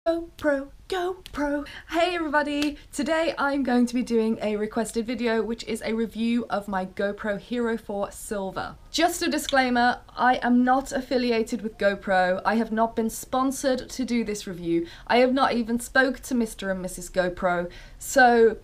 GoPro. Hey everybody! Today I'm going to be doing a requested video, which is a review of my GoPro Hero 4 Silver. Just a disclaimer, I am not affiliated with GoPro. I have not been sponsored to do this review. I have not even spoke to Mr. and Mrs. GoPro. So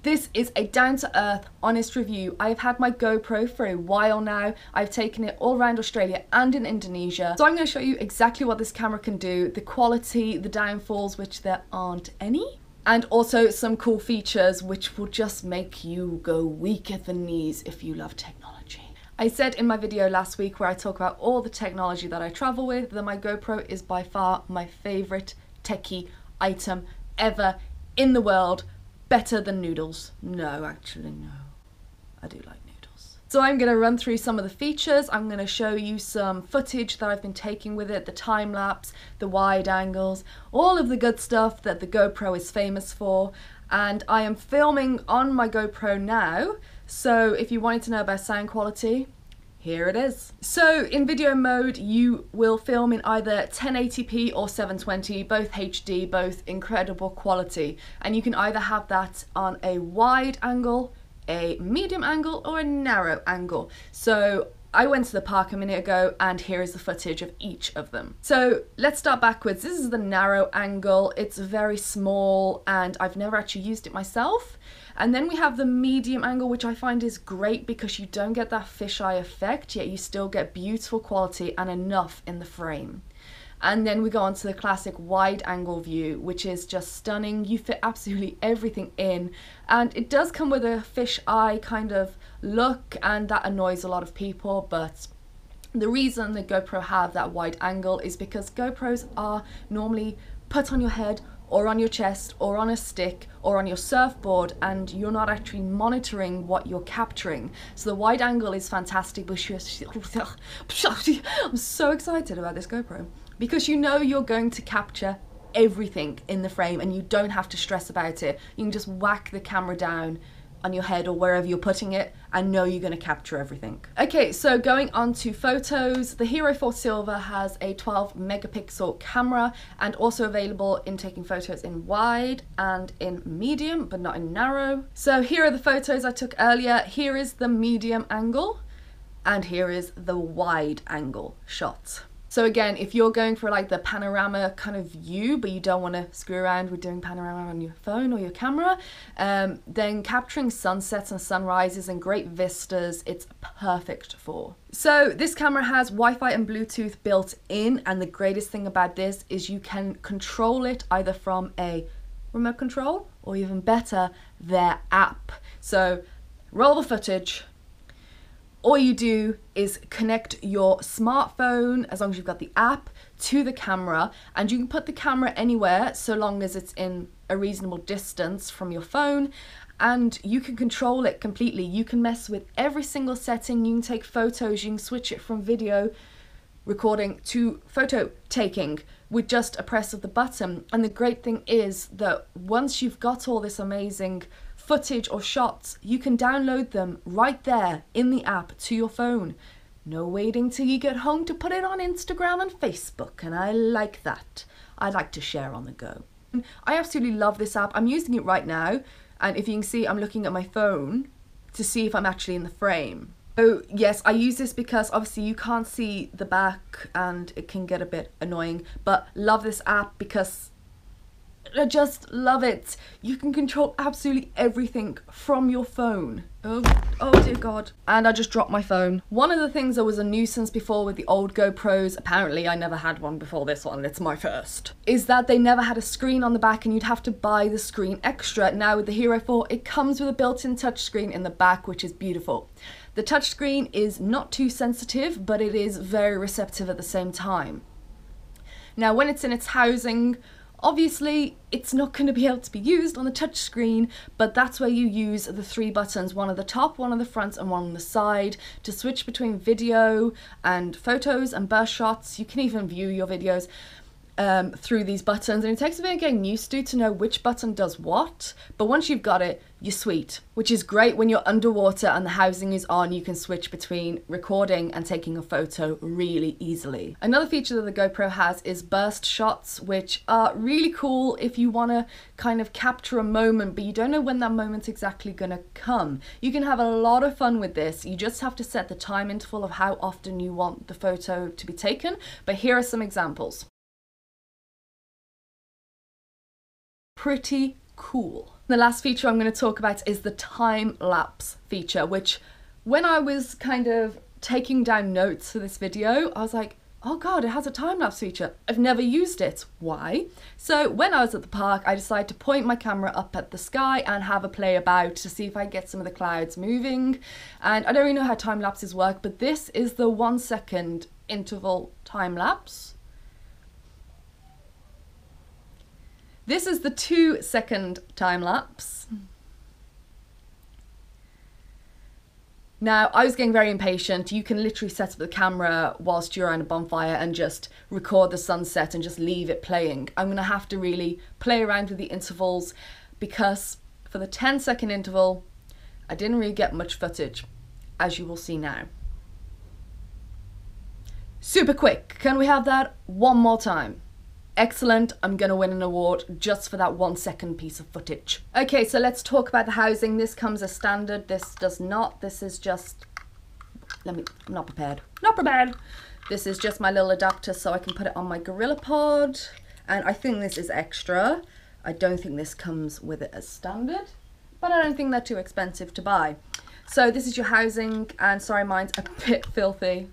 this is a down-to-earth, honest review. I've had my GoPro for a while now. I've taken it all around Australia and in Indonesia. So I'm going to show you exactly what this camera can do, the quality, the downfalls, which there aren't any, and also some cool features which will just make you go weak at the knees if you love technology. I said in my video last week where I talk about all the technology that I travel with that my GoPro is by far my favourite techie item ever in the world. Better than noodles. No, actually no. I do like noodles. So I'm going to run through some of the features. I'm going to show you some footage that I've been taking with it, the time lapse, the wide angles, all of the good stuff that the GoPro is famous for. And I am filming on my GoPro now, so if you wanted to know about sound quality, here it is. So in video mode you will film in either 1080p or 720, both HD, both incredible quality, and you can either have that on a wide angle, a medium angle or a narrow angle. So I went to the park a minute ago and here is the footage of each of them. So let's start backwards. This is the narrow angle. It's very small and I've never actually used it myself. And then we have the medium angle, which I find is great because you don't get that fisheye effect, yet you still get beautiful quality and enough in the frame. And then we go on to the classic wide angle view, which is just stunning. You fit absolutely everything in, and it does come with a fisheye kind of look, and that annoys a lot of people, but the reason the GoPro have that wide angle is because GoPros are normally put on your head or on your chest or on a stick or on your surfboard, and you're not actually monitoring what you're capturing. So the wide angle is fantastic. I'm so excited about this GoPro because you know you're going to capture everything in the frame and you don't have to stress about it. You can just whack the camera down on your head or wherever you're putting it and know you're going to capture everything. Okay, so going on to photos, the Hero 4 Silver has a 12 megapixel camera and also available in taking photos in wide and in medium, but not in narrow. So here are the photos I took earlier. Here is the medium angle and here is the wide angle shot. So again, if you're going for like the panorama kind of view, but you don't want to screw around with doing panorama on your phone or your camera, then capturing sunsets and sunrises and great vistas, it's perfect for. So this camera has Wi-Fi and Bluetooth built in, and the greatest thing about this is you can control it either from a remote control or even better, their app. So roll the footage. All you do is connect your smartphone, as long as you've got the app, to the camera, and you can put the camera anywhere so long as it's in a reasonable distance from your phone, and you can control it completely. You can mess with every single setting, you can take photos, you can switch it from video recording to photo taking with just a press of the button. And the great thing is that once you've got all this amazing footage or shots, you can download them right there in the app to your phone. No waiting till you get home to put it on Instagram and Facebook, and I like that. I like to share on the go. I absolutely love this app. I'm using it right now, and if you can see, I'm looking at my phone to see if I'm actually in the frame. So yes, I use this because obviously you can't see the back and it can get a bit annoying, but love this app because I just love it. You can control absolutely everything from your phone. Oh dear God. And I just dropped my phone. One of the things that was a nuisance before with the old GoPros, apparently I never had one before this one, it's my first, is that they never had a screen on the back and you'd have to buy the screen extra. Now with the Hero 4, it comes with a built-in touchscreen in the back, which is beautiful. The touchscreen is not too sensitive, but it is very receptive at the same time. Now when it's in its housing, obviously it's not going to be able to be used on the touch screen, but that's where you use the three buttons, one at the top, one on the front and one on the side, to switch between video and photos and burst shots. You can even view your videos. through these buttons, and it takes a bit of getting used to know which button does what, but once you've got it, you're sweet, which is great when you're underwater and the housing is on. You can switch between recording and taking a photo really easily. Another feature that the GoPro has is burst shots, which are really cool if you want to kind of capture a moment but you don't know when that moment's exactly gonna come. You can have a lot of fun with this. You just have to set the time interval of how often you want the photo to be taken, but here are some examples. Pretty cool. The last feature I'm going to talk about is the time-lapse feature, which when I was kind of taking down notes for this video, I was like, oh god, it has a time-lapse feature. I've never used it. Why? So when I was at the park, I decided to point my camera up at the sky and have a play about to see if I get some of the clouds moving. And I don't really know how time-lapses work, but this is the 1 second interval time-lapse. This is the 2 second time lapse. Now, I was getting very impatient. You can literally set up the camera whilst you're on a bonfire and just record the sunset and just leave it playing. I'm gonna have to really play around with the intervals because for the 10-second interval, I didn't really get much footage, as you will see now. Super quick. Can we have that one more time? Excellent, I'm gonna win an award just for that 1 second piece of footage. Okay, so let's talk about the housing. This comes as standard, this does not. This is just, I'm not prepared. Not prepared. This is just my little adapter so I can put it on my GorillaPod. And I think this is extra. I don't think this comes with it as standard, but I don't think they're too expensive to buy. So this is your housing, and sorry, mine's a bit filthy.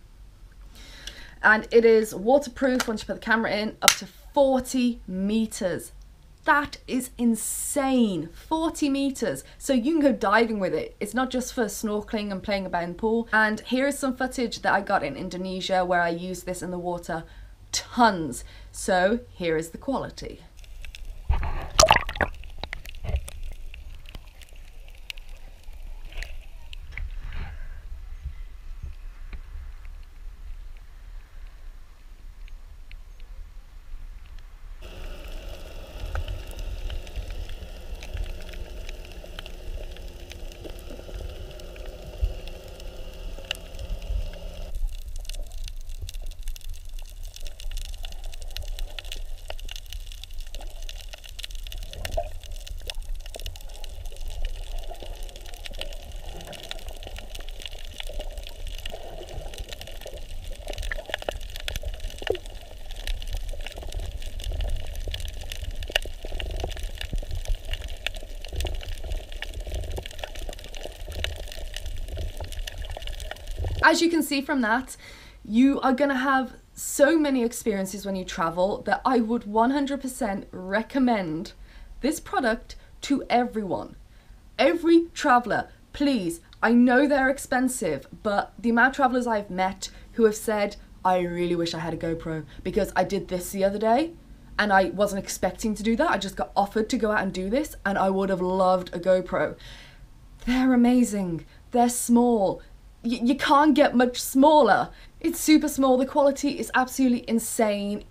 And it is waterproof once you put the camera in, up to 40 meters. That is insane, 40 meters. So you can go diving with it. It's not just for snorkeling and playing about in the pool. And here is some footage that I got in Indonesia where I used this in the water, tons. So here is the quality. As you can see from that, you are gonna have so many experiences when you travel that I would 100% recommend this product to everyone. Every traveler, please, I know they're expensive, but the amount of travelers I've met who have said, I really wish I had a GoPro because I did this the other day and I wasn't expecting to do that. I just got offered to go out and do this and I would have loved a GoPro. They're amazing, they're small. You can't get much smaller. It's super small, the quality is absolutely insane.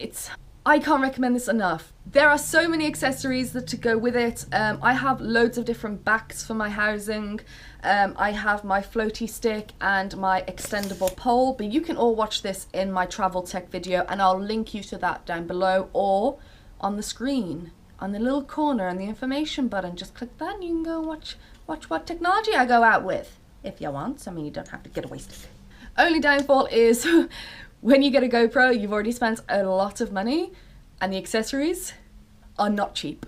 I can't recommend this enough. There are so many accessories to go with it. I have loads of different backs for my housing. I have my floaty stick and my extendable pole, but you can all watch this in my travel tech video and I'll link you to that down below or on the screen, on the little corner and the information button. Just click that and you can go watch what technology I go out with. If you want, I mean, you don't have to get wasted. Only downfall is when you get a GoPro, you've already spent a lot of money and the accessories are not cheap,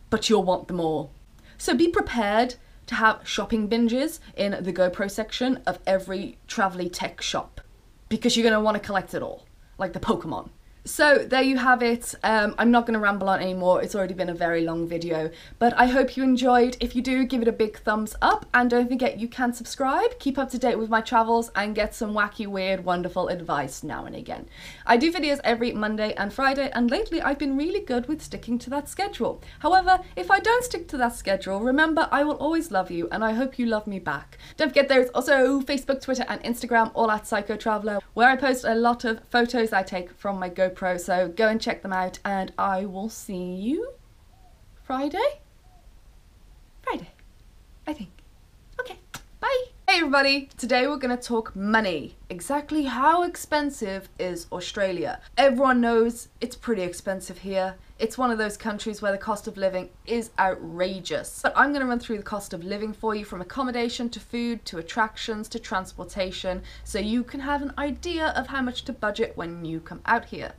but you'll want them all. So be prepared to have shopping binges in the GoPro section of every travel tech shop because you're gonna wanna collect it all, like the Pokemon. So there you have it. I'm not going to ramble on anymore, it's already been a very long video, but I hope you enjoyed. If you do, give it a big thumbs up and don't forget you can subscribe, keep up to date with my travels and get some wacky, weird, wonderful advice now and again. I do videos every Monday and Friday and lately I've been really good with sticking to that schedule. However, if I don't stick to that schedule, remember I will always love you and I hope you love me back. Don't forget there's also Facebook, Twitter and Instagram, all at PsychoTraveller, where I post a lot of photos I take from my GoPro GoPro, so go and check them out, and I will see you Friday, I think. Okay, bye. Hey everybody, today we're gonna talk money. Exactly how expensive is Australia? Everyone knows it's pretty expensive here. It's one of those countries where the cost of living is outrageous. But I'm gonna run through the cost of living for you, from accommodation to food to attractions to transportation, so you can have an idea of how much to budget when you come out here.